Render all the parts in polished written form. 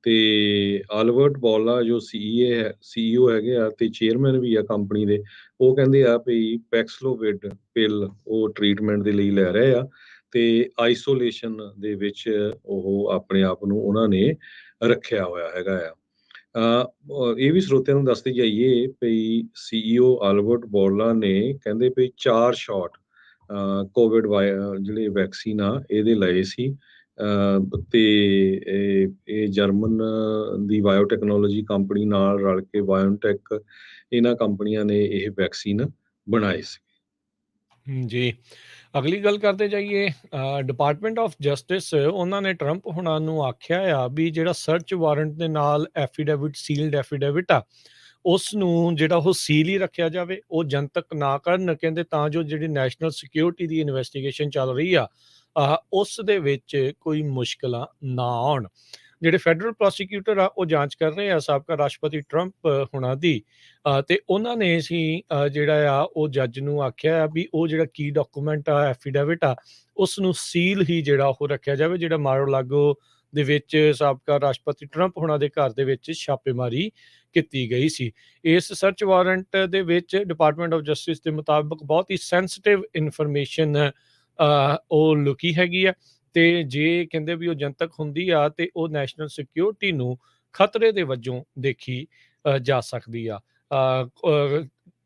ਤੇ ਆਲਬਰਟ ਬੋਲਾ ਜੋ ਸੀਈਓ ਹੈਗੇ ਆ ਤੇ ਚੇਅਰਮੈਨ ਵੀ ਆ ਕੰਪਨੀ ਦੇ, ਉਹ ਕਹਿੰਦੇ ਆ ਵੀ ਪੈਕਸਲੋਵਿਡ ਪਿਲ ਉਹ ਟ੍ਰੀਟਮੈਂਟ ਦੇ ਲਈ ਲੈ ਰਹੇ ਆ ਤੇ ਆਈਸੋਲੇਸ਼ਨ ਦੇ ਵਿੱਚ ਉਹ ਆਪਣੇ ਆਪ ਨੂੰ ਉਹਨਾਂ ਨੇ ਰੱਖਿਆ ਹੋਇਆ ਹੈਗਾ ਆ। ਇਹ ਵੀ ਸਰੋਤਿਆਂ ਨੂੰ ਦੱਸਦੇ ਜਾਈਏ ਵੀ ਸੀਈਓ ਆਲਬਰਟ ਬੋਰਲਾ ਨੇ ਕਹਿੰਦੇ ਵੀ 4 ਸ਼ਾਟ ਕੋਵਿਡ ਜਿਹੜੇ ਵੈਕਸੀਨ ਆ ਇਹਦੇ ਲਏ ਸੀ। ਤੇ ਇਹ ਜਰਮਨ ਦੀ ਬਾਇਓਟੈਕਨੋਲੋਜੀ ਕੰਪਨੀ ਨਾਲ ਰਲ ਕੇ ਬਾਇਓਟੈਕ ਇਹਨਾਂ ਕੰਪਨੀਆਂ ਨੇ ਇਹ ਵੈਕਸੀਨ ਬਣਾਏ ਸੀ। ਜੀ, ਅਗਲੀ ਗੱਲ ਕਰਦੇ ਜਾਈਏ, ਡਿਪਾਰਟਮੈਂਟ ਆਫ ਜਸਟਿਸ ਉਹਨਾਂ ਨੇ ਟਰੰਪ ਹੁਣਾਂ ਨੂੰ ਆਖਿਆ ਆ ਵੀ ਜਿਹੜਾ ਸਰਚ ਵਾਰੰਟ ਦੇ ਨਾਲ ਐਫੀਡੇਵਿਟ, ਸੀਲਡ ਐਫੀਡੇਵਿਟ ਆ, ਉਸ ਨੂੰ ਜਿਹੜਾ ਉਹ ਸੀਲ ਹੀ ਰੱਖਿਆ ਜਾਵੇ, ਉਹ ਜਨਤਕ ਨਾ ਕਰਨ, ਕਹਿੰਦੇ ਤਾਂ ਜੋ ਜਿਹੜੀ ਨੈਸ਼ਨਲ ਸਿਕਿਉਰਿਟੀ ਦੀ ਇਨਵੈਸਟੀਗੇਸ਼ਨ ਚੱਲ ਰਹੀ ਆ ਉਸ ਦੇ ਵਿੱਚ ਕੋਈ ਮੁਸ਼ਕਲਾਂ ਨਾ ਆਉਣ। ਜਿਹੜੇ ਫੈਡਰਲ ਪ੍ਰੋਸੀਕਿਊਟਰ ਆ ਉਹ ਜਾਂਚ ਕਰ ਰਹੇ ਆ ਸਾਬਕਾ ਰਾਸ਼ਟਰਪਤੀ ਟਰੰਪ ਹੁਣਾਂ ਦੀ, ਤੇ ਉਹਨਾਂ ਨੇ ਸੀ ਜਿਹੜਾ ਆ ਉਹ ਜੱਜ ਨੂੰ ਆਖਿਆ ਵੀ ਉਹ ਜਿਹੜਾ ਕੀ ਡਾਕੂਮੈਂਟ ਆ, ਐਫੀਡੇਵਿਟ ਆ, ਉਸ ਨੂੰ ਸੀਲ ਹੀ ਜਿਹੜਾ ਉਹ ਰੱਖਿਆ ਜਾਵੇ। ਜਿਹੜਾ ਮਾਰ-ਆ-ਲਾਗੋ ਦੇ ਵਿੱਚ ਸਾਬਕਾ ਰਾਸ਼ਟਰਪਤੀ ਟਰੰਪ ਹੁਣਾਂ ਦੇ ਘਰ ਦੇ ਵਿੱਚ ਛਾਪੇਮਾਰੀ ਕੀਤੀ ਗਈ ਸੀ। ਇਸ ਸਰਚ ਵਾਰੰਟ ਦੇ ਵਿੱਚ ਡਿਪਾਰਟਮੈਂਟ ਆਫ ਜਸਟਿਸ ਦੇ ਮੁਤਾਬਕ ਬਹੁਤ ਹੀ ਸੈਂਸਿਟਿਵ ਇਨਫੋਰਮੇਸ਼ਨ ਉਹ ਲੁਕੀ ਹੈਗੀ ਆ, ਤੇ ਜੇ ਕਹਿੰਦੇ ਵੀ ਉਹ ਜਨਤਕ ਹੁੰਦੀ ਆ ਤੇ ਉਹ ਨੈਸ਼ਨਲ ਸਿਕਿਉਰਿਟੀ ਨੂੰ ਖਤਰੇ ਦੇ ਵਜੋਂ ਦੇਖੀ ਜਾ ਸਕਦੀ ਆ।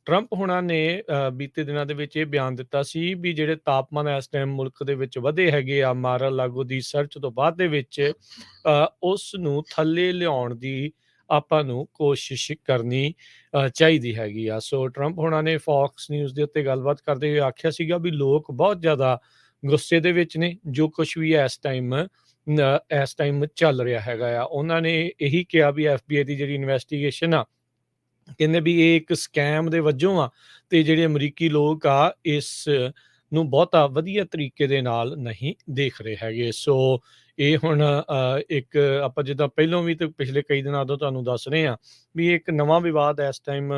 ਟਰੰਪ ਹੁਣਾਂ ਨੇ ਬੀਤੇ ਦਿਨਾਂ ਦੇ ਵਿੱਚ ਇਹ ਬਿਆਨ ਦਿੱਤਾ ਸੀ ਵੀ ਜਿਹੜੇ ਤਾਪਮਾਨ ਇਸ ਟਾਈਮ ਮੁਲਕ ਦੇ ਵਿੱਚ ਵਧੇ ਹੈਗੇ ਆ ਮਾਰ-ਆ-ਲਾਗੋ ਦੀ ਸਰਚ ਤੋਂ ਬਾਅਦ ਦੇ ਵਿੱਚ, ਉਸ ਨੂੰ ਥੱਲੇ ਲਿਆਉਣ ਦੀ ਆਪਾਂ ਨੂੰ ਕੋਸ਼ਿਸ਼ ਕਰਨੀ ਚਾਹੀਦੀ ਹੈਗੀ ਆ। ਸੋ ਟਰੰਪ ਹੁਣਾਂ ਨੇ ਫੌਕਸ ਨਿਊਜ਼ ਦੇ ਉੱਤੇ ਗੱਲਬਾਤ ਕਰਦੇ ਹੋਏ ਆਖਿਆ ਸੀਗਾ ਵੀ ਲੋਕ ਬਹੁਤ ਜ਼ਿਆਦਾ ਗੁੱਸੇ ਦੇ ਵਿੱਚ ਨੇ ਜੋ ਕੁਛ ਵੀ ਇਸ ਟਾਈਮ ਚੱਲ ਰਿਹਾ ਹੈਗਾ ਆ। ਉਹਨਾਂ ਨੇ ਇਹੀ ਕਿਹਾ ਵੀ FBI ਦੀ ਜਿਹੜੀ ਇਨਵੈਸਟੀਗੇਸ਼ਨ ਆ, ਕਹਿੰਦੇ ਵੀ ਇਹ ਇੱਕ ਸਕੈਮ ਦੇ ਵਜੋਂ ਆ, ਤੇ ਜਿਹੜੇ ਅਮਰੀਕੀ ਲੋਕ ਆ ਇਸ ਨੂੰ ਬਹੁਤਾ ਵਧੀਆ ਤਰੀਕੇ ਦੇ ਨਾਲ ਨਹੀਂ ਦੇਖ ਰਹੇ ਹੈਗੇ। ਸੋ ਇਹ ਹੁਣ ਇੱਕ ਆਪਾਂ ਜਿੱਦਾਂ ਪਹਿਲਾਂ ਵੀ ਤੇ ਪਿਛਲੇ ਕਈ ਦਿਨਾਂ ਤੋਂ ਤੁਹਾਨੂੰ ਦੱਸ ਰਹੇ ਹਾਂ ਵੀ ਇੱਕ ਨਵਾਂ ਵਿਵਾਦ ਇਸ ਟਾਈਮ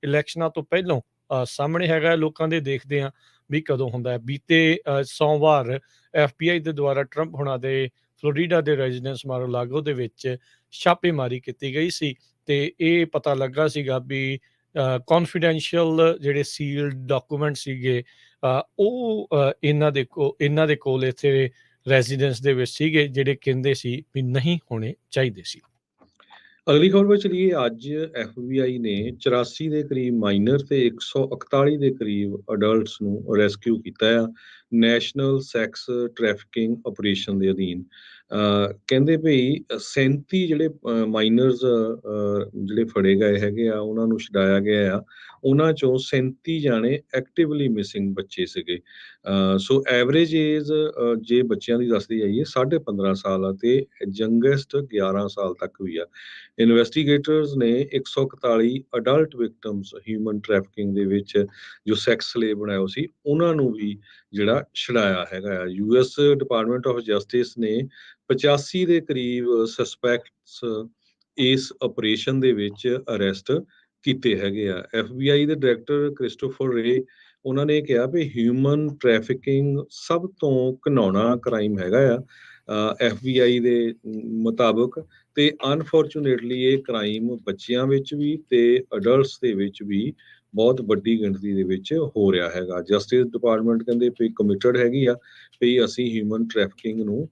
ਇਲੈਕਸ਼ਨਾਂ ਤੋਂ ਪਹਿਲਾਂ ਸਾਹਮਣੇ ਹੈਗਾ। ਲੋਕਾਂ ਦੇ ਦੇਖਦੇ ਆ ਵੀ ਕਦੋਂ ਹੁੰਦਾ ਹੈ। ਬੀਤੇ ਸੋਮਵਾਰ FBI ਦੇ ਦੁਆਰਾ ਟਰੰਪ ਹੁਣਾਂ ਦੇ ਫਲੋਰੀਡਾ ਦੇ ਰੈਜ਼ੀਡੈਂਸ ਮਾਰ-ਆ-ਲਾਗੋ ਦੇ ਵਿੱਚ ਛਾਪੇਮਾਰੀ ਕੀਤੀ ਗਈ ਸੀ, ਤੇ ਇਹ ਪਤਾ ਲੱਗਾ ਸੀਗਾ ਵੀ ਕੌਨਫੀਡੈਂਸ਼ੀਅਲ ਜਿਹੜੇ ਸੀਲਡ ਡਾਕੂਮੈਂਟ ਸੀਗੇ ਉਹ ਇਹਨਾਂ ਦੇ ਕੋਲ ਇੱਥੇ ਰੈਜ਼ੀਡੈਂਸ ਦੇ ਵਿੱਚ ਸੀਗੇ, ਜਿਹੜੇ ਕਹਿੰਦੇ ਸੀ ਵੀ ਨਹੀਂ ਹੋਣੇ ਚਾਹੀਦੇ ਸੀ। ਅਗਲੀ ਖਬਰ ਵਿੱਚ ਚਲੀਏ। ਅੱਜ FBI ਨੇ 84 ਦੇ ਕਰੀਬ ਮਾਈਨਰ ਤੇ 141 ਦੇ ਕਰੀਬ ਅਡਲਟਸ ਨੂੰ ਰੈਸਕਿਊ ਕੀਤਾ ਆ ਨੈਸ਼ਨਲ ਸੈਕਸ ਟ੍ਰੈਫਿਕਿੰਗ ਆਪਰੇਸ਼ਨ ਦੇ ਅਧੀਨ। ਕਹਿੰਦੇ ਭਈ 37 ਜਿਹੜੇ ਮਾਈਨਰਸ ਜਿਹੜੇ ਫੜੇ ਗਏ ਹੈਗੇ ਆ, ਉਹਨਾਂ ਨੂੰ ਛਡਾਇਆ ਗਿਆ ਆ। ਉਹਨਾਂ ਚੋਂ 37 ਜਾਣੇ ਐਕਟਿਵਲੀ ਮਿਸਿੰਗ ਬੱਚੇ ਸੀਗੇ। ਸੋ ਐਵਰੇਜ ਏਜ ਜੇ ਬੱਚਿਆਂ ਦੀ ਦੱਸਦੀ ਜਾਈਏ 15.5 ਸਾਲ ਆ ਤੇ ਯੰਗੈਸਟ 11 ਸਾਲ ਤੱਕ ਵੀ ਆ। ਇਨਵੈਸਟੀਗੇਟਰਸ ਨੇ 141 ਅਡਲਟ ਵਿਕਟਮਸ ਹਿਊਮਨ ਟ੍ਰੈਫਿਕਿੰਗ ਦੇ ਵਿੱਚ ਜੋ ਸੈਕਸ ਸਲੇਵ ਬਣਾਇਆ ਸੀ, ਉਹਨਾਂ ਨੂੰ ਵੀ ਜਿਹੜਾ ਛਡਾਇਆ ਹੈਗਾ ਆ। US ਡਿਪਾਰਟਮੈਂਟ ਆਫ ਜਸਟਿਸ ਨੇ 85 ਦੇ ਕਰੀਬ ਸਸਪੈਕਟਸ ਇਸ ਆਪਰੇਸ਼ਨ ਦੇ ਵਿੱਚ ਅਰੈਸਟ ਕੀਤੇ ਹੈਗੇ ਆ। FBI ਦੇ ਡਾਇਰੈਕਟਰ ਕ੍ਰਿਸਟੋਫਰ ਰੇ ਉਹਨਾਂ ਨੇ ਕਿਹਾ ਵੀ ਹਿਊਮਨ ਟ੍ਰੈਫਿਕਿੰਗ ਸਭ ਤੋਂ ਘਿਨਾਉਣਾ ਕ੍ਰਾਈਮ ਹੈਗਾ ਆ FBI ਦੇ ਮੁਤਾਬਕ, ਤੇ ਅਨਫੋਰਚੂਨੇਟਲੀ ਇਹ ਕ੍ਰਾਈਮ ਬੱਚਿਆਂ ਵਿੱਚ ਵੀ ਤੇ ਅਡਲਟਸ ਦੇ ਵਿੱਚ ਵੀ ਬਹੁਤ ਵੱਡੀ ਗਿਣਤੀ ਦੇ ਵਿੱਚ ਹੋ ਰਿਹਾ ਹੈਗਾ। ਜਸਟਿਸ ਡਿਪਾਰਟਮੈਂਟ ਕਹਿੰਦੇ ਵੀ ਕਮਿਟਡ ਹੈਗੀ ਆ ਵੀ ਅਸੀਂ ਹਿਊਮਨ ਟ੍ਰੈਫਿਕਿੰਗ ਨੂੰ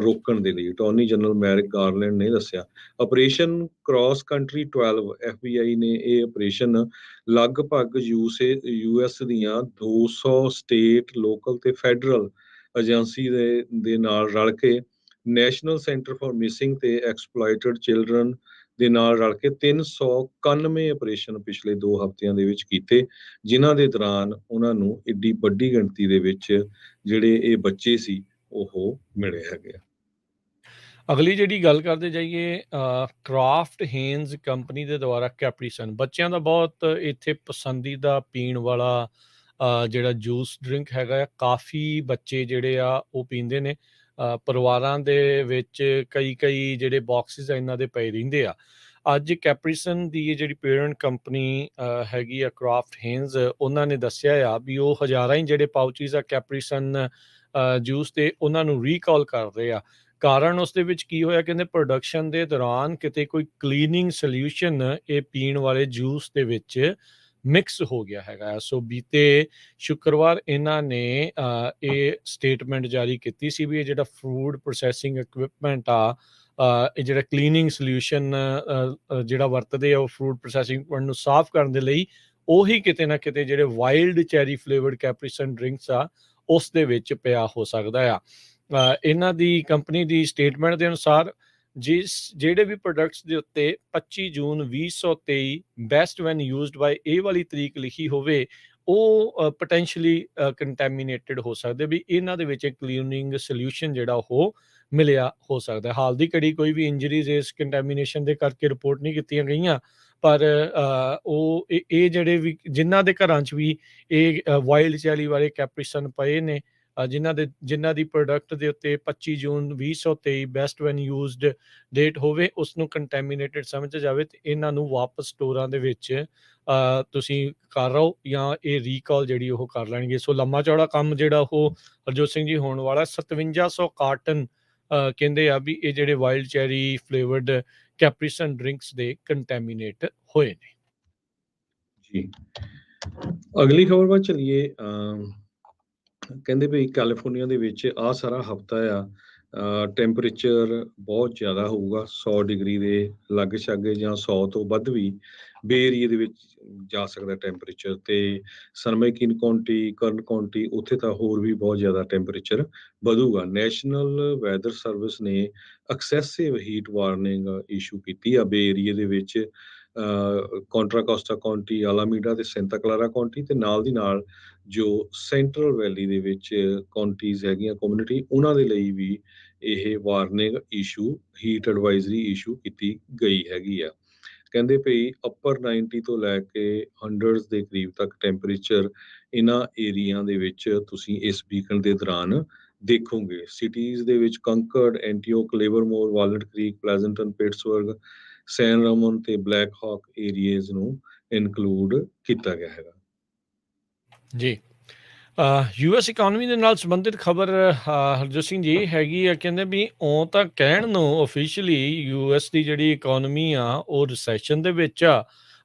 ਰੋਕਣ ਦੇ ਲਈ। ਅਟਾਰਨੀ ਜਨਰਲ ਮੈਰਿਕ ਗਾਰਲੈਂਡ ਨੇ ਦੱਸਿਆ ਆਪਰੇਸ਼ਨ ਕ੍ਰਾਸ ਕੰਟਰੀ 12 FBI ਨੇ ਇਹ ਆਪਰੇਸ਼ਨ ਲਗਭਗ US ਦੀਆਂ 200 ਸਟੇਟ, ਲੋਕਲ ਤੇ ਫੈਡਰਲ ਏਜੰਸੀ ਦੇ ਨਾਲ ਰਲ ਕੇ ਨੈਸ਼ਨਲ ਸੈਂਟਰ ਫਾਰ ਮਿਸਿੰਗ ਤੇ ਐਕਸਪਲੋਇਟਡ ਚਿਲਡਰਨ ਦੇ ਨਾਲ ਰਲ ਕੇ 391 ਆਪਰੇਸ਼ਨ ਪਿਛਲੇ 2 ਹਫ਼ਤਿਆਂ ਦੇ ਵਿੱਚ ਕੀਤੇ, ਜਿਨ੍ਹਾਂ ਦੇ ਦੌਰਾਨ ਉਹਨਾਂ ਨੂੰ ਏਡੀ ਵੱਡੀ ਗਿਣਤੀ ਦੇ ਵਿੱਚ ਜਿਹੜੇ ਇਹ ਬੱਚੇ ਸੀ ਉਹ ਮਿਲੇ ਹੈਗੇ ਆ। ਅਗਲੀ ਜਿਹੜੀ ਗੱਲ ਕਰਦੇ ਜਾਈਏ, ਕ੍ਰਾਫਟ ਹੇਨਜ਼ ਕੰਪਨੀ ਦੇ ਦੁਆਰਾ ਕੈਪਰੀਸਨ, ਬੱਚਿਆਂ ਦਾ ਬਹੁਤ ਇੱਥੇ ਪਸੰਦੀਦਾ ਪੀਣ ਵਾਲਾ ਜਿਹੜਾ ਜੂਸ ਡਰਿੰਕ ਹੈਗਾ ਆ। ਕਾਫੀ ਬੱਚੇ ਜਿਹੜੇ ਆ ਉਹ ਪੀਂਦੇ ਨੇ। ਪਰਿਵਾਰਾਂ ਦੇ ਵਿੱਚ ਕਈ ਜਿਹੜੇ ਬਾਕਸਿਸ ਆ ਇਹਨਾਂ ਦੇ ਪਏ ਰਹਿੰਦੇ ਆ। ਅੱਜ ਕੈਪਰੀਸਨ ਦੀ ਇਹ ਜਿਹੜੀ ਪੇਰੈਂਟ ਕੰਪਨੀ ਹੈਗੀ ਆ ਕ੍ਰਾਫਟ ਹੇਨਜ਼, ਉਹਨਾਂ ਨੇ ਦੱਸਿਆ ਆ ਵੀ ਉਹ ਹਜ਼ਾਰਾਂ ਹੀ ਜਿਹੜੇ ਪਾਊਚਿਸ ਆ ਕੈਪਰੀਸਨ ਜੂਸ ਤੇ ਉਹਨਾਂ ਨੂੰ ਰੀਕਾਲ ਕਰ ਰਹੇ ਆ। ਕਾਰਨ ਉਸ ਦੇ ਵਿੱਚ ਕੀ ਹੋਇਆ, ਕਹਿੰਦੇ ਪ੍ਰੋਡਕਸ਼ਨ ਦੇ ਦੌਰਾਨ ਕਿਤੇ ਕੋਈ ਕਲੀਨਿੰਗ ਸੋਲਿਊਸ਼ਨ ਇਹ ਪੀਣ ਵਾਲੇ ਜੂਸ ਦੇ ਵਿੱਚ ਮਿਕਸ ਹੋ ਗਿਆ ਹੈਗਾ। ਸੋ ਬੀਤੇ ਸ਼ੁੱਕਰਵਾਰ ਇਹਨਾਂ ਨੇ ਇਹ ਸਟੇਟਮੈਂਟ ਜਾਰੀ ਕੀਤੀ ਸੀ ਵੀ ਇਹ ਜਿਹੜਾ ਫੂਡ ਪ੍ਰੋਸੈਸਿੰਗ ਇਕਵਿਪਮੈਂਟ ਆ, ਇਹ ਜਿਹੜਾ ਕਲੀਨਿੰਗ ਸੋਲਿਊਸ਼ਨ ਜਿਹੜਾ ਵਰਤਦੇ ਆ ਉਹ ਫੂਡ ਪ੍ਰੋਸੈਸਿੰਗ ਇਕਵਿਪਮੈਂਟ ਨੂੰ ਸਾਫ਼ ਕਰਨ ਦੇ ਲਈ, ਉਹੀ ਕਿਤੇ ਨਾ ਕਿਤੇ ਜਿਹੜੇ ਵਾਈਲਡ ਚੈਰੀ ਫਲੇਵਰਡ ਕੈਪਰੀਸਨ ਡਰਿੰਕਸ ਆ ਉਸ ਦੇ ਵਿੱਚ ਪਿਆ ਹੋ ਸਕਦਾ ਆ। ਇਹਨਾਂ ਦੀ ਕੰਪਨੀ ਦੀ ਸਟੇਟਮੈਂਟ ਦੇ ਅਨੁਸਾਰ ਜਿਹੜੇ ਵੀ ਪ੍ਰੋਡਕਟਸ ਦੇ ਉੱਤੇ 25 ਜੂਨ 2023 ਬੈਸਟ ਵੈਨ ਯੂਜ਼ਡ ਬਾਈ ਇਹ ਵਾਲੀ ਤਰੀਕ ਲਿਖੀ ਹੋਵੇ, ਉਹ ਪੋਟੈਂਸ਼ੀਅਲੀ ਕੰਟੈਮੀਨੇਟਡ ਹੋ ਸਕਦੇ ਵੀ ਇਹਨਾਂ ਦੇ ਵਿੱਚ ਕਲੀਨਿੰਗ ਸੋਲਿਊਸ਼ਨ ਜਿਹੜਾ ਉਹ ਮਿਲਿਆ ਹੋ ਸਕਦਾ। ਹਾਲ ਦੀ ਘੜੀ ਕੋਈ ਵੀ ਇੰਜਰੀਜ਼ ਇਸ ਕੰਟੈਮੀਨੇਸ਼ਨ ਦੇ ਕਰਕੇ ਰਿਪੋਰਟ ਨਹੀਂ ਕੀਤੀਆਂ ਗਈਆਂ, ਪਰ ਉਹ ਇਹ ਜਿਹੜੇ ਵੀ ਜਿਨ੍ਹਾਂ ਦੇ ਘਰਾਂ 'ਚ ਵੀ ਇਹ ਵਾਈਲਡ ਚੈਰੀ ਵਾਲੇ ਕੈਪਰੀਸਨ ਪਏ ਨੇ, ਜਿਨ੍ਹਾਂ ਦੀ ਪ੍ਰੋਡਕਟ ਦੇ ਉੱਤੇ 25 ਜੂਨ 2023 ਬੈਸਟ ਵੈਨ ਯੂਜ਼ਡ ਡੇਟ ਹੋਵੇ, ਉਸ ਨੂੰ ਕੰਟੈਮੀਨੇਟਡ ਸਮਝਿਆ ਜਾਵੇ ਤੇ ਇਹਨਾਂ ਨੂੰ ਵਾਪਸ ਸਟੋਰਾਂ ਦੇ ਵਿੱਚ ਤੁਸੀਂ ਕਰ ਰਹੋ ਜਾਂ ਇਹ ਰੀਕਾਲ ਜਿਹੜੀ ਉਹ ਕਰ ਲੈਣਗੇ। ਸੋ ਲੰਮਾ ਚੌੜਾ ਕੰਮ ਜਿਹੜਾ ਉਹ ਹਰਜੋਤ ਸਿੰਘ ਜੀ ਹੋਣ ਵਾਲਾ। 5700 ਕਾਰਟਨ ਕਹਿੰਦੇ ਆ ਵੀ ਇਹ ਜਿਹੜੇ ਵਾਈਲਡ ਚੈਰੀ ਫਲੇਵਰਡ ਕੈਪਰੀਸਨ ਡਰਿੰਕਸ ਦੇ ਕੰਟੈਮੀਨੇਟ ਹੋਏ ਨੇ। ਜੀ, ਅਗਲੀ ਖਬਰ ਵੱਲ ਚੱਲੀਏ। ਕਹਿੰਦੇ ਵੀ ਕੈਲੀਫੋਰਨੀਆ ਦੇ ਵਿੱਚ ਆਹ ਸਾਰਾ ਹਫਤਾ ਆ ਟੈਂਪਰੇਚਰ ਬਹੁਤ ਜ਼ਿਆਦਾ ਹੋਊਗਾ, 100 ਡਿਗਰੀ ਦੇ ਲਾਗੇ ਛਾਗੇ ਜਾਂ 100 ਤੋਂ ਵੱਧ ਵੀ ਬੇ ਏਰੀਏ ਦੇ ਵਿੱਚ ਜਾ ਸਕਦਾ ਟੈਂਪਰੇਚਰ। ਤੇ ਸਰਮੈਕਿਨ ਕਾਉਂਟੀ, ਕਰਨ ਕਾਉਂਟੀ, ਉੱਥੇ ਤਾਂ ਹੋਰ ਵੀ ਬਹੁਤ ਜ਼ਿਆਦਾ ਟੈਂਪਰੇਚਰ ਵਧੂਗਾ। ਨੈਸ਼ਨਲ ਵੈਦਰ ਸਰਵਿਸ ਨੇ ਐਕਸੈਸਿਵ ਹੀਟ ਵਾਰਨਿੰਗ ਇਸ਼ੂ ਕੀਤੀ ਆ ਬੇ ਏਰੀਏ ਦੇ ਵਿੱਚ, ਕੌਂਟਰਾ ਕੋਸਟਾ ਕਾਉਂਟੀ, ਆਲਾਮੀਡਾ ਤੇ ਸੈਂਟਾ ਕਲਾਰਾ ਕਾਉਂਟੀ, ਤੇ ਨਾਲ ਦੀ ਨਾਲ ਜੋ ਸੈਂਟਰਲ ਵੈਲੀ ਦੇ ਵਿੱਚ ਕਾਉਂਟੀਜ਼ ਹੈਗੀਆਂ ਕਮਿਊਨਿਟੀ, ਉਹਨਾਂ ਦੇ ਲਈ ਵੀ ਇਹ warning issue, heat advisory issue ਕੀਤੀ ਗਈ ਹੈਗੀ ਆ। ਕਹਿੰਦੇ ਭਈ ਅੱਪਰ 90 ਤੋਂ ਲੈ ਕੇ 100s ਦੇ ਕਰੀਬ ਤੱਕ ਟੈਂਪਰੇਚਰ ਇਹਨਾਂ ਏਰੀਆ ਦੇ ਵਿੱਚ ਤੁਸੀਂ ਇਸ ਵੀਕਐਂਡ ਦੇ ਦੌਰਾਨ ਦੇਖੋਗੇ। ਸਿਟੀਜ਼ ਦੇ ਵਿੱਚ ਕੰਕਰਡ, ਐਂਟੀਓਕ, ਲਿਵਰਮੋਰ, ਵਾਲਨਟ ਕ੍ਰੀਕ, ਪਲੈਜ਼ੈਂਟਨ, ਪਿਟਸਬਰਗ, ਸੈਨ ਰਾਮਨ ਤੇ ਬਲੈਕ ਹਾਕ ਏਰੀਆਜ਼ ਨੂੰ ਇਨਕਲੂਡ ਕੀਤਾ ਗਿਆ ਹੈਗਾ। ਜੀ, ਯੂਐਸ ਇਕਨੋਮੀ ਦੇ ਨਾਲ ਸੰਬੰਧਿਤ ਖਬਰ ਹਰਜੋਤ ਸਿੰਘ ਜੀ ਹੈਗੀ ਆ। ਕਹਿੰਦੇ ਵੀ ਉਹ ਤਾਂ ਕਹਿਣ ਨੂੰ ਓਫੀਸ਼ੀਅਲੀ ਯੂਐਸ ਦੀ ਜਿਹੜੀ ਇਕਨੋਮੀ ਆ ਉਹ ਰਿਸੈਸ਼ਨ ਦੇ ਵਿੱਚ ਆ,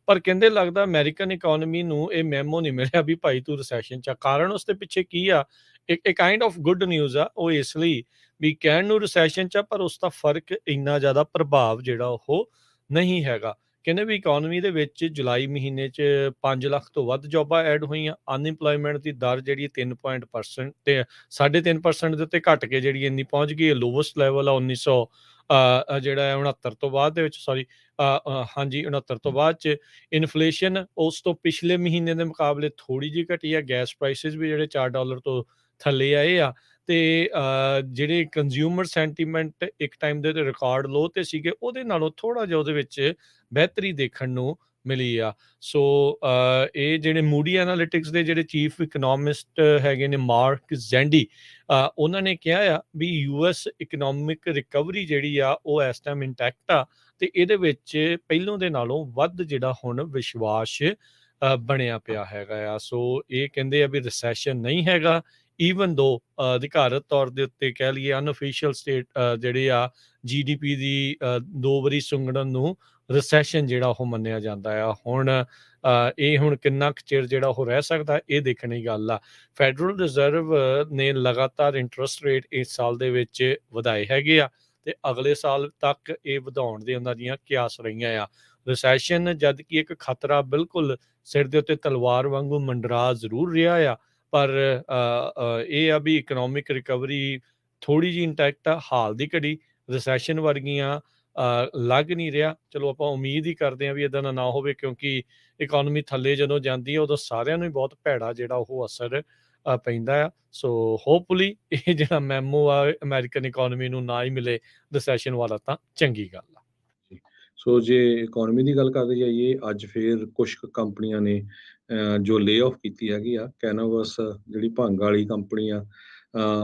ਪਰ ਕਹਿੰਦੇ ਲੱਗਦਾ ਅਮਰੀਕਨ ਇਕਨੋਮੀ ਨੂੰ ਇਹ ਮੈਮੋ ਨਹੀਂ ਮਿਲਿਆ ਵੀ ਭਾਈ ਤੂੰ ਰਿਸੈਸ਼ਨ 'ਚ ਆ। ਕਾਰਨ ਉਸ ਦੇ ਪਿੱਛੇ ਕੀ ਆ? ਇੱਕ ਕਾਈਂਡ ਆਫ ਗੁੱਡ ਨਿਊਜ਼ ਆ ਉਹ, ਇਸ ਲਈ ਵੀ ਕਹਿਣ ਨੂੰ ਰਿਸੈਸ਼ਨ 'ਚ ਆ ਪਰ ਉਸ ਦਾ ਫਰਕ ਇੰਨਾ ਜ਼ਿਆਦਾ ਪ੍ਰਭਾਵ ਜਿਹੜਾ ਉਹ ਨਹੀਂ ਹੈਗਾ। ਕਹਿੰਦੇ ਵੀ ਇਕਨੋਮੀ ਦੇ ਵਿੱਚ ਜੁਲਾਈ ਮਹੀਨੇ 'ਚ 5 ਲੱਖ ਤੋਂ ਵੱਧ ਜੋਬਾਂ ਐਡ ਹੋਈਆਂ। ਅਨਇੰਪਲੋਇਮੈਂਟ ਦੀ ਦਰ ਜਿਹੜੀ 3% ਤੇ 3.5% ਦੇ ਉੱਤੇ ਘਟ ਕੇ ਜਿਹੜੀ ਇੰਨੀ ਪਹੁੰਚ ਗਈ ਹੈ, ਲੋਵੈਸਟ ਲੈਵਲ ਆ 1900 ਜਿਹੜਾ 69 ਤੋਂ ਬਾਅਦ ਦੇ ਵਿੱਚ, ਸੌਰੀ ਹਾਂਜੀ 69 ਤੋਂ ਬਾਅਦ 'ਚ। ਇਨਫਲੇਸ਼ਨ ਉਸ ਤੋਂ ਪਿਛਲੇ ਮਹੀਨੇ ਦੇ ਮੁਕਾਬਲੇ ਥੋੜੀ ਜਿਹੀ ਘਟੀ ਆ। ਗੈਸ ਪ੍ਰਾਈਸਿਸ ਵੀ ਜਿਹੜੇ $4 ਤੋਂ ਥੱਲੇ ਆਏ ਆ, ਤੇ ਜਿਹੜੇ ਕੰਜ਼ਿਊਮਰ ਸੈਂਟੀਮੈਂਟ ਇੱਕ ਟਾਈਮ ਦੇ ਰਿਕਾਰਡ ਲੋ ਤੇ ਸੀਗੇ, ਉਹਦੇ ਨਾਲੋਂ ਥੋੜਾ ਜਿਹਾ ਉਹਦੇ ਵਿੱਚ ਬਿਹਤਰੀ ਦੇਖਣ ਨੂੰ ਮਿਲੀ ਆ। ਸੋ ਇਹ ਜਿਹੜੇ ਮੂਡੀ ਐਨਾਲਿਟਿਕਸ ਦੇ ਜਿਹੜੇ ਚੀਫ ਇਕਨੋਮਿਸਟ ਹੈਗੇ ਨੇ, ਮਾਰਕ ਜ਼ੈਂਡੀ, ਉਹਨਾਂ ਨੇ ਕਿਹਾ ਆ ਵੀ ਯੂਐਸ ਇਕਨੋਮਿਕ ਰਿਕਵਰੀ ਜਿਹੜੀ ਆ ਉਹ ਇਸ ਟਾਈਮ ਇੰਟੈਕਟ ਆ, ਤੇ ਇਹਦੇ ਵਿੱਚ ਪਹਿਲੋਂ ਦੇ ਨਾਲੋਂ ਵੱਧ ਜਿਹੜਾ ਹੁਣ ਵਿਸ਼ਵਾਸ ਬਣਿਆ ਪਿਆ ਹੈਗਾ ਆ। ਸੋ ਇਹ ਕਹਿੰਦੇ ਆ ਵੀ ਰਿਸੈਸ਼ਨ ਨਹੀਂ ਹੈਗਾ, ਈਵਨ ਦੋ ਅਧਿਕਾਰਤ ਤੌਰ ਦੇ ਉੱਤੇ ਕਹਿ ਲਈਏ ਅਨਅਫੀਸ਼ੀਅਲ ਸਟੇਟ ਜਿਹੜੇ ਆ GDP ਦੀ 2 ਵਾਰੀ ਸੁੰਗੜਨ ਨੂੰ ਰਿਸੈਸ਼ਨ ਜਿਹੜਾ ਉਹ ਮੰਨਿਆ ਜਾਂਦਾ ਆ। ਹੁਣ ਇਹ ਹੁਣ ਕਿੰਨਾ ਕੁ ਚਿਰ ਜਿਹੜਾ ਉਹ ਰਹਿ ਸਕਦਾ, ਇਹ ਦੇਖਣ ਦੀ ਗੱਲ ਆ। ਫੈਡਰਲ ਰਿਜ਼ਰਵ ਨੇ ਲਗਾਤਾਰ ਇੰਟਰਸਟ ਰੇਟ ਇਸ ਸਾਲ ਦੇ ਵਿੱਚ ਵਧਾਏ ਹੈਗੇ ਆ, ਤੇ ਅਗਲੇ ਸਾਲ ਤੱਕ ਇਹ ਵਧਾਉਣ ਦੇ ਉਹਨਾਂ ਦੀਆਂ ਕਿਆਸ ਰਹੀਆਂ ਆ। ਰਿਸੈਸ਼ਨ ਜਦ ਕਿ ਇੱਕ ਖਤਰਾ ਬਿਲਕੁਲ ਸਿਰ ਦੇ ਉੱਤੇ ਤਲਵਾਰ ਵਾਂਗੂ ਮੰਡਰਾ ਜ਼ਰੂਰ ਰਿਹਾ ਆ, ਪਰ ਇਹ ਆ ਵੀ ਇਕਨੋਮਿਕ ਰਿਕਵਰੀ ਥੋੜੀ ਜਿਹੀ ਇੰਟੈਕਟ ਆ। ਹਾਲ ਦੀ ਘੜੀ ਰਿਸੈਸ਼ਨ ਵਰਗੀਆਂ ਲੱਗ ਨਹੀਂ ਰਿਹਾ। ਚਲੋ ਆਪਾਂ ਉਮੀਦ ਹੀ ਕਰਦੇ ਹਾਂ ਵੀ ਇਦਾਂ ਦਾ ਨਾ ਹੋਵੇ, ਕਿਉਂਕਿ ਇਕਨੋਮੀ ਥੱਲੇ ਜਦੋਂ ਜਾਂਦੀ ਹੈ ਉਦੋਂ ਸਾਰਿਆਂ ਨੂੰ ਹੀ ਬਹੁਤ ਭੈੜਾ ਜਿਹੜਾ ਉਹ ਅਸਰ ਪੈਂਦਾ ਆ। ਸੋ ਹੋਪਫੁਲੀ ਇਹ ਜਿਹੜਾ ਮੈਮੋ ਆ ਅਮਰੀਕਨ ਇਕਨੋਮੀ ਨੂੰ ਨਾ ਹੀ ਮਿਲੇ ਰਿਸੈਸ਼ਨ ਵਾਲਾ, ਤਾਂ ਚੰਗੀ ਗੱਲ ਆ। ਸੋ ਜੇ ਇਕਨੋਮੀ ਦੀ ਗੱਲ ਕਰਦੇ ਜਾਈਏ, ਅੱਜ ਫੇਰ ਕੁਝ ਕੰਪਨੀਆਂ ਨੇ ਜੋ ਲੇ ਆਫ ਕੀਤੀ ਹੈਗੀ ਆ। ਕੈਨਾਵਸ ਜਿਹੜੀ ਭੰਗ ਵਾਲੀ ਕੰਪਨੀ ਆ,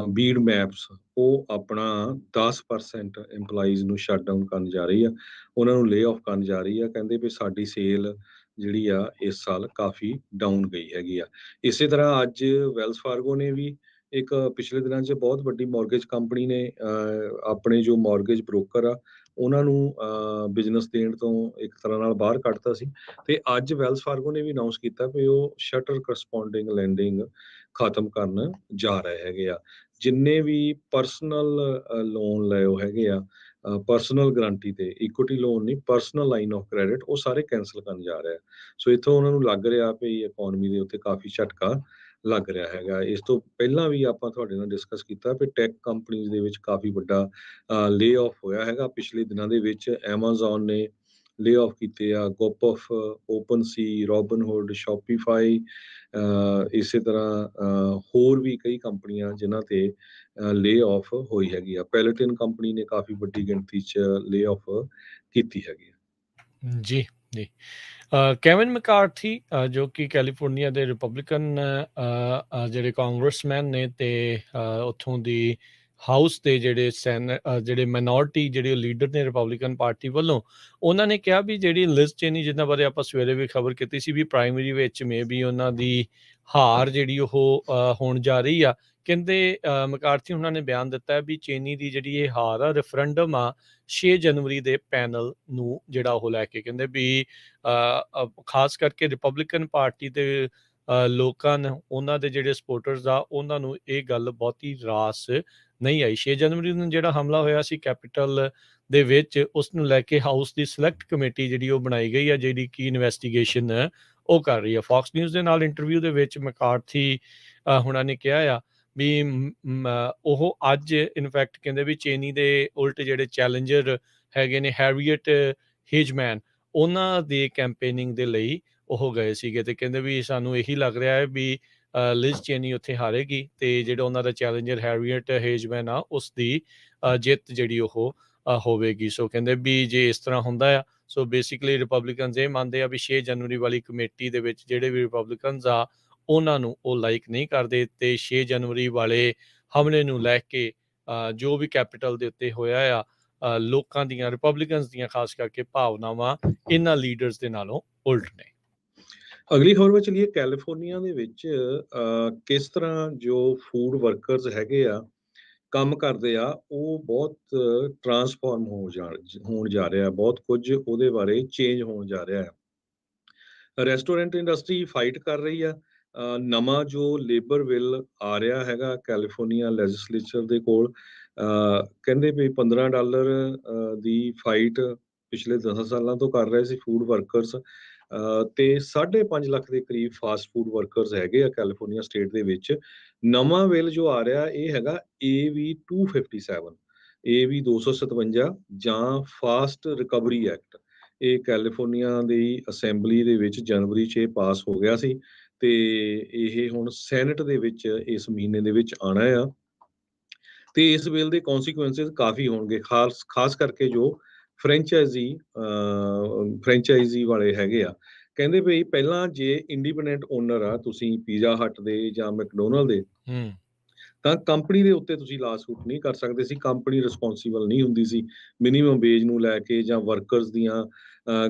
ਬੀਡ ਮੈਪਸ, ਉਹ ਆਪਣਾ 10% EMPLOYEES ਨੂੰ ਸ਼ਟ ਡਾਊਨ ਕਰਨ ਜਾ ਰਹੀ ਆ, ਉਹਨਾਂ ਨੂੰ ਲੇ ਆਫ ਕਰਨ ਜਾ ਰਹੀ ਆ। ਕਹਿੰਦੇ ਵੀ ਸਾਡੀ ਸੇਲ ਜਿਹੜੀ ਆ ਇਸ ਸਾਲ ਕਾਫੀ ਡਾਊਨ ਗਈ ਹੈਗੀ ਆ। ਇਸੇ ਤਰ੍ਹਾਂ ਅੱਜ ਵੈਲਸ ਫਾਰਗੋ ਨੇ ਵੀ ਇੱਕ ਪਿਛਲੇ ਦਿਨਾਂ 'ਚ ਬਹੁਤ ਵੱਡੀ ਮਾਰਗੇਜ ਕੰਪਨੀ ਨੇ ਆਪਣੇ ਜੋ ਮਾਰਗੇਜ ਬ੍ਰੋਕਰ ਆ, ਉਹਨਾਂ ਨੂੰ ਬਿਜ਼ਨਸ ਦੇਣ ਤੋਂ ਇੱਕ ਤਰ੍ਹਾਂ ਨਾਲ ਬਾਹਰ ਕੱਢਤਾ ਸੀ ਤੇ ਅੱਜ ਵੈਲਸ ਫਾਰਗੋ ਨੇ ਵੀ ਅਨਾਉਂਸ ਕੀਤਾ ਵੀ ਉਹ ਸ਼ਟਰ ਕਰਸਪੌਂਡਿੰਗ ਲੈਂਡਿੰਗ ਖਤਮ ਕਰਨ ਜਾ ਰਹੇ ਹੈਗੇ ਆ। ਜਿੰਨੇ ਵੀ ਪਰਸਨਲ ਲੋਨ ਲਏ ਹੋ ਹੈਗੇ ਆ, ਪਰਸਨਲ ਗਰੰਟੀ ਤੇ, ਇਕੁਇਟੀ ਲੋਨ ਨਹੀਂ, ਪਰਸਨਲ ਲਾਈਨ ਆਫ ਕ੍ਰੈਡਿਟ, ਉਹ ਸਾਰੇ ਕੈਂਸਲ ਕਰਨ ਜਾ ਰਿਹਾ। ਸੋ ਇੱਥੋਂ ਉਹਨਾਂ ਨੂੰ ਲੱਗ ਰਿਹਾ ਵੀ ਇਕਨੋਮੀ ਦੇ ਉੱਤੇ ਕਾਫੀ ਝਟਕਾ ਲੱਗ ਰਿਹਾ ਹੈਗਾ। ਇਸ ਤੋਂ ਪਹਿਲਾਂ ਵੀ ਆਪਾਂ ਤੁਹਾਡੇ ਨਾਲ ਡਿਸਕਸ ਕੀਤਾ ਵੀ ਟੈਕ ਕੰਪਨੀਜ਼ ਦੇ ਵਿੱਚ ਕਾਫੀ ਵੱਡਾ ਲੇ ਆਫ ਹੋਇਆ ਹੈਗਾ ਪਿਛਲੇ ਦਿਨਾਂ ਦੇ ਵਿੱਚ। ਐਮਾਜ਼ੋਨ ਨੇ ਲੇ ਆਫ ਕੀਤੇ ਆ, ਗੋਪਫ, ਓਪਨ ਸੀ, ਰੋਬਨਹੁੱਡ, ਸ਼ੋਪੀਫਾਈ, ਇਸੇ ਤਰ੍ਹਾਂ ਹੋਰ ਵੀ ਕਈ ਕੰਪਨੀਆਂ ਜਿਨ੍ਹਾਂ ਤੇ ਲੇ ਆਫ ਹੋਈ ਹੈਗੀ ਆ। ਪੈਲੇਟਿਨ ਕੰਪਨੀ ਨੇ ਕਾਫੀ ਵੱਡੀ ਗਿਣਤੀ 'ਚ ਲੇ ਆਫ ਕੀਤੀ ਹੈਗੀ ਆ। ਜੀ, ਜੀ। ਕੈਵਿਨ ਮੈਕਾਰਥੀ ਜੋ ਕਿ ਕੈਲੀਫੋਰਨੀਆ ਦੇ ਰਿਪਬਲਿਕਨ ਜਿਹੜੇ ਕਾਂਗਰਸਮੈਨ ਨੇ ਤੇ ਉੱਥੋਂ ਦੀ ਹਾਊਸ ਦੇ ਜਿਹੜੇ ਮਾਈਨੋਰਟੀ ਜਿਹੜੇ ਲੀਡਰ ਨੇ ਰਿਪਬਲਿਕਨ ਪਾਰਟੀ ਵੱਲੋਂ, ਉਹਨਾਂ ਨੇ ਕਿਹਾ ਵੀ ਜਿਹੜੀ ਲਿਜ਼ ਚੇਨੀ, ਜਿਨ੍ਹਾਂ ਬਾਰੇ ਆਪਾਂ ਸਵੇਰੇ ਵੀ ਖਬਰ ਕੀਤੀ ਸੀ ਵੀ ਪ੍ਰਾਇਮਰੀ ਵਿੱਚ ਮੇ ਬੀ ਉਹਨਾਂ ਦੀ ਹਾਰ ਜਿਹੜੀ ਉਹ ਹੋਣ ਜਾ ਰਹੀ ਆ। ਕਹਿੰਦੇ ਮੈਕਾਰਥੀ ਉਹਨਾਂ ਨੇ ਬਿਆਨ ਦਿੱਤਾ ਵੀ ਚੇਨੀ ਦੀ ਜਿਹੜੀ ਇਹ ਹਾਰ ਆ ਰੈਫਰੈਂਡਮ ਆ 6 ਜਨਵਰੀ ਦੇ ਪੈਨਲ ਨੂੰ ਜਿਹੜਾ ਉਹ ਲੈ ਕੇ, ਕਹਿੰਦੇ ਵੀ ਖਾਸ ਕਰਕੇ ਰਿਪਬਲਿਕਨ ਪਾਰਟੀ ਦੇ ਲੋਕਾਂ ਨੇ, ਉਹਨਾਂ ਦੇ ਜਿਹੜੇ ਸਪੋਰਟਰਸ ਆ, ਉਹਨਾਂ ਨੂੰ ਇਹ ਗੱਲ ਬਹੁਤੀ ਰਾਸ ਨਹੀਂ ਆਈ। 6 ਜਨਵਰੀ ਨੂੰ ਜਿਹੜਾ ਹਮਲਾ ਹੋਇਆ ਸੀ ਕੈਪੀਟਲ ਦੇ ਵਿੱਚ, ਉਸ ਨੂੰ ਲੈ ਕੇ ਹਾਊਸ ਦੀ ਸਿਲੈਕਟ ਕਮੇਟੀ ਜਿਹੜੀ ਉਹ ਬਣਾਈ ਗਈ ਆ, ਜਿਹੜੀ ਕਿ ਇਨਵੈਸਟੀਗੇਸ਼ਨ ਉਹ ਕਰ ਰਹੀ ਆ। ਫੌਕਸ ਨਿਊਜ਼ ਦੇ ਨਾਲ ਇੰਟਰਵਿਊ ਦੇ ਵਿੱਚ ਮੈਕਾਰਥੀ ਹੁਣਾਂ ਨੇ ਕਿਹਾ ਆ ਵੀ ਉਹ ਅੱਜ ਇਨਫੈਕਟ ਕਹਿੰਦੇ ਵੀ ਚੇਨੀ ਦੇ ਉਲਟ ਜਿਹੜੇ ਚੈਲੰਜਰ ਹੈਗੇ ਨੇ ਹੈਰੀਅਟ ਹੇਜਮੈਨ, ਉਹਨਾਂ ਦੇ ਕੈਂਪੇਨਿੰਗ ਦੇ ਲਈ ਉਹ ਗਏ ਸੀਗੇ ਤੇ ਕਹਿੰਦੇ ਵੀ ਸਾਨੂੰ ਇਹੀ ਲੱਗ ਰਿਹਾ ਹੈ ਵੀ ਲਿਜ਼ ਚੇਨੀ ਉੱਥੇ ਹਾਰੇਗੀ ਤੇ ਜਿਹੜਾ ਉਹਨਾਂ ਦਾ ਚੈਲੰਜਰ ਹੈਰੀਅਟ ਹੇਜਮੈਨ ਆ, ਉਸ ਦੀ ਜਿੱਤ ਜਿਹੜੀ ਉਹ ਹੋਵੇਗੀ। ਸੋ ਕਹਿੰਦੇ ਵੀ ਜੇ ਇਸ ਤਰ੍ਹਾਂ ਹੁੰਦਾ ਆ, ਸੋ ਬੇਸਿਕਲੀ ਰਿਪਬਲਿਕਨਸ ਇਹ ਮੰਨਦੇ ਆ ਵੀ 6 ਜਨਵਰੀ ਵਾਲੀ ਕਮੇਟੀ ਦੇ ਵਿੱਚ ਜਿਹੜੇ ਵੀ ਰਿਪਬਲਿਕਨਸ ਆ, ਉਹਨਾਂ ਨੂੰ ਉਹ ਲਾਈਕ ਨਹੀਂ ਕਰਦੇ ਤੇ 6 ਜਨਵਰੀ ਵਾਲੇ ਹਮਲੇ ਨੂੰ ਲੈ ਕੇ ਜੋ ਵੀ ਕੈਪੀਟਲ ਦੇ ਉੱਤੇ ਹੋਇਆ ਆ, ਲੋਕਾਂ ਦੀਆਂ, ਰਿਪਬਲਿਕਨਸ ਦੀਆਂ ਖਾਸ ਕਰਕੇ ਭਾਵਨਾਵਾਂ ਇਹਨਾਂ ਲੀਡਰਸ ਦੇ ਨਾਲੋਂ ਉਲਟ ਨੇ। ਅਗਲੀ ਖਬਰ ਵਿੱਚ ਚਲੀਏ। ਕੈਲੀਫੋਰਨੀਆ ਦੇ ਵਿੱਚ ਕਿਸ ਤਰ੍ਹਾਂ ਜੋ ਫੂਡ ਵਰਕਰਸ ਹੈਗੇ ਆ, ਕੰਮ ਕਰਦੇ ਆ, ਉਹ ਬਹੁਤ ਟਰਾਂਸਫਾਰਮ ਹੋਣ ਜਾ ਰਿਹਾ। ਬਹੁਤ ਕੁਝ ਉਹਦੇ ਬਾਰੇ ਚੇਂਜ ਹੋਣ ਜਾ ਰਿਹਾ ਹੈ। ਰੈਸਟੋਰੈਂਟ ਇੰਡਸਟਰੀ ਫਾਈਟ ਕਰ ਰਹੀ ਆ। ਨਵਾਂ ਜੋ ਲੇਬਰ ਬਿੱਲ ਆ ਰਿਹਾ ਹੈਗਾ ਕੈਲੀਫੋਰਨੀਆ ਲੈਜਿਸਲੇਚਰ ਦੇ ਕੋਲ, ਕਹਿੰਦੇ ਵੀ $15 ਦੀ ਫਾਈਟ ਪਿਛਲੇ 10 ਸਾਲਾਂ ਤੋਂ ਕਰ ਰਹੇ ਸੀ ਫੂਡ ਵਰਕਰਸ, ਤੇ 5.5 ਲੱਖ ਦੇ ਕਰੀਬ ਫਾਸਟ ਫੂਡ ਵਰਕਰਸ ਹੈਗੇ ਆ ਕੈਲੀਫੋਰਨੀਆ ਸਟੇਟ ਦੇ ਵਿੱਚ। ਨਵਾਂ ਬਿੱਲ ਜੋ ਆ ਰਿਹਾ ਇਹ ਹੈਗਾ AB 257, AB 257 ਜਾਂ ਫਾਸਟ ਰਿਕਵਰੀ ਐਕਟ। ਇਹ ਕੈਲੀਫੋਰਨੀਆ ਦੀ ਅਸੈਂਬਲੀ ਦੇ ਵਿੱਚ ਜਨਵਰੀ 'ਚ ਪਾਸ ਹੋ ਗਿਆ ਸੀ ਤੇ ਇਹ ਹੁਣ ਸੈਨੇਟ ਦੇ ਵਿੱਚ ਇਸ ਮਹੀਨੇ ਦੇ ਵਿੱਚ ਆਉਣਾ ਆ ਤੇ ਇਸ ਬਿੱਲ ਦੇ ਕੌਨਸੀਕੁਐਂਸਿਸ ਕਾਫੀ ਹੋਣਗੇ, ਖਾਸ ਕਰਕੇ ਜੋ ਫਰੈਂਚਾਈਜ਼ੀ ਵਾਲੇ ਹੈਗੇ ਆ। ਕਹਿੰਦੇ ਵੀ ਪਹਿਲਾਂ ਜੇ ਇੰਡੀਪੈਂਡੈਂਟ ਓਨਰ ਆ ਤੁਸੀਂ ਪੀਜ਼ਾ ਹੱਟ ਦੇ ਜਾਂ ਮੈਕਡੋਨਲਡ ਦੇ, ਤਾਂ ਕੰਪਨੀ ਦੇ ਉੱਤੇ ਤੁਸੀਂ ਲਾਸੂਟ ਨਹੀਂ ਕਰ ਸਕਦੇ ਸੀ। ਕੰਪਨੀ ਰਿਸਪੌਂਸੀਬਲ ਨਹੀਂ ਹੁੰਦੀ ਸੀ ਮਿਨੀਮਮ ਵੇਜ ਨੂੰ ਲੈ ਕੇ ਜਾਂ ਵਰਕਰਸ ਦੀਆਂ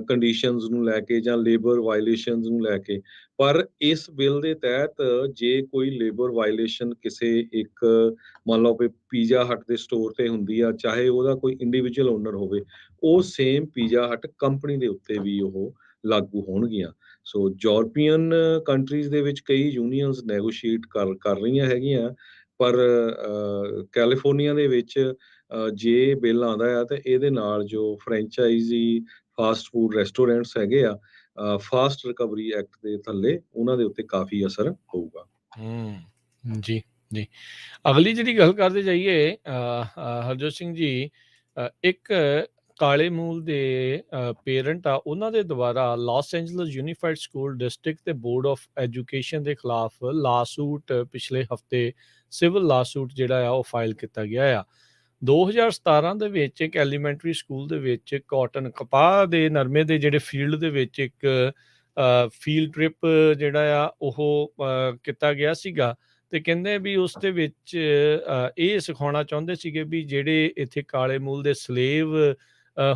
ਕੰਡੀਸ਼ਨਸ ਨੂੰ ਲੈ ਕੇ ਜਾਂ ਲੇਬਰ ਵਾਇਲੇਸ਼ਨਸ ਨੂੰ ਲੈ ਕੇ। ਪਰ ਇਸ ਬਿੱਲ ਦੇ ਤਹਿਤ ਜੇ ਕੋਈ ਲੇਬਰ ਵਾਇਲੇਸ਼ਨ ਕਿਸੇ ਇੱਕ, ਮੰਨ ਲਓ ਵੀ ਪੀਜ਼ਾ ਹੱਟ ਦੇ ਸਟੋਰ ਤੇ ਹੁੰਦੀ ਆ, ਚਾਹੇ ਉਹਦਾ ਕੋਈ ਇੰਡੀਵਿਜੂਅਲ ਓਨਰ ਹੋਵੇ, ਉਹ ਸੇਮ ਪੀਜ਼ਾ ਹੱਟ ਕੰਪਨੀ ਦੇ ਉੱਤੇ ਵੀ ਉਹ ਲਾਗੂ ਹੋਣਗੀਆਂ। ਸੋ ਯੂਰਪੀਅਨ ਕੰਟਰੀਜ਼ ਦੇ ਵਿੱਚ ਕਈ ਯੂਨੀਅਨਸ ਨੈਗੋਸ਼ੀਏਟ ਕਰ ਰਹੀਆਂ ਹੈਗੀਆਂ, ਪਰ ਕੈਲੀਫੋਰਨੀਆ ਦੇ ਵਿੱਚ ਜੇ ਬਿੱਲ ਆਉਂਦਾ ਆ ਤੇ ਇਹਦੇ ਨਾਲ ਜੋ ਫਰੈਂਚਾਈਜ਼ੀ ਫਾਸਟ ਫੂਡ ਰੈਸਟੋਰੈਂਟਸ ਹੈਗੇ ਆ, ਫਾਸਟ ਰਿਕਵਰੀ ਐਕਟ ਦੇ ਥੱਲੇ ਉਹਨਾਂ ਦੇ ਉੱਤੇ ਕਾਫੀ ਅਸਰ ਹੋਊਗਾ। ਜੀ, ਜੀ। ਅਗਲੀ ਜਿਹੜੀ ਗੱਲ ਕਰਦੇ ਜਾਈਏ ਹਰਜੋਤ ਸਿੰਘ ਜੀ, ਇੱਕ ਕਾਲੇ ਮੂਲ ਦੇ ਪੇਰੈਂਟ ਆ, ਉਹਨਾਂ ਦੇ ਦੁਆਰਾ Los Angeles Unified School District ਤੇ ਬੋਰਡ ਆਫ ਐਜੂਕੇਸ਼ਨ ਦੇ ਖਿਲਾਫ ਲਾਸੂਟ ਪਿਛਲੇ ਹਫਤੇ ਸਿਵਲ ਲਾਸੂਟ ਜਿਹੜਾ ਆ ਉਹ ਫਾਈਲ ਕੀਤਾ ਗਿਆ ਆ। 2017 ਦੇ ਵਿੱਚ ਇੱਕ ਐਲੀਮੈਂਟਰੀ ਸਕੂਲ ਦੇ ਵਿੱਚ ਕਾਟਨ ਕਪਾਹ ਦੇ ਨਰਮੇ ਦੇ ਜਿਹੜੇ ਫੀਲਡ ਦੇ ਵਿੱਚ ਇੱਕ ਫੀਲਡ ਟ੍ਰਿਪ ਜਿਹੜਾ ਆ ਉਹ ਕੀਤਾ ਗਿਆ ਸੀਗਾ ਤੇ ਕਹਿੰਦੇ ਵੀ ਉਸ ਦੇ ਵਿੱਚ ਇਹ ਸਿਖਾਉਣਾ ਚਾਹੁੰਦੇ ਸੀਗੇ ਵੀ ਜਿਹੜੇ ਇੱਥੇ ਕਾਲੇ ਮੂਲ ਦੇ ਸਲੇਵ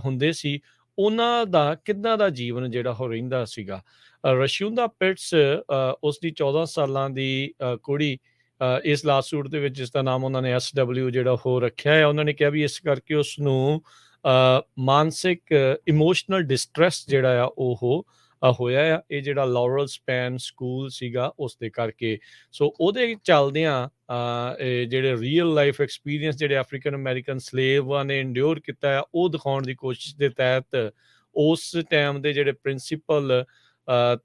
ਹੁੰਦੇ ਸੀ, ਉਹਨਾਂ ਦਾ ਕਿੱਦਾਂ ਦਾ ਜੀਵਨ ਜਿਹੜਾ ਉਹ ਰਹਿੰਦਾ ਸੀਗਾ। ਰਸ਼ੂੰਦਾ ਪਿਟਸ, ਉਸ ਦੀ 14 ਸਾਲਾਂ ਦੀ ਕੁੜੀ ਇਸ ਲਾਸੂਟ ਦੇ ਵਿੱਚ ਜਿਸ ਦਾ ਨਾਮ ਉਹਨਾਂ ਨੇ SW ਜਿਹੜਾ ਉਹ ਰੱਖਿਆ ਹੈ। ਉਹਨਾਂ ਨੇ ਕਿਹਾ ਵੀ ਇਸ ਕਰਕੇ ਉਸ ਨੂੰ ਮਾਨਸਿਕ ਇਮੋਸ਼ਨਲ ਡਿਸਟ੍ਰੈਸ ਜਿਹੜਾ ਆ ਉਹ ਹੋਇਆ ਆ, ਇਹ ਜਿਹੜਾ ਲਾਰਲ ਸਪੈਨ ਸਕੂਲ ਸੀਗਾ ਉਸ ਦੇ ਕਰਕੇ। ਸੋ ਉਹਦੇ ਚੱਲਦਿਆਂ ਇਹ ਜਿਹੜੇ ਰੀਅਲ ਲਾਈਫ ਐਕਸਪੀਰੀਅੰਸ ਜਿਹੜੇ ਅਫਰੀਕਨ ਅਮਰੀਕਨ ਸਲੇਵਾਂ ਨੇ ਇੰਡਿਓਰ ਕੀਤਾ ਆ, ਉਹ ਦਿਖਾਉਣ ਦੀ ਕੋਸ਼ਿਸ਼ ਦੇ ਤਹਿਤ ਉਸ ਟਾਈਮ ਦੇ ਜਿਹੜੇ ਪ੍ਰਿੰਸੀਪਲ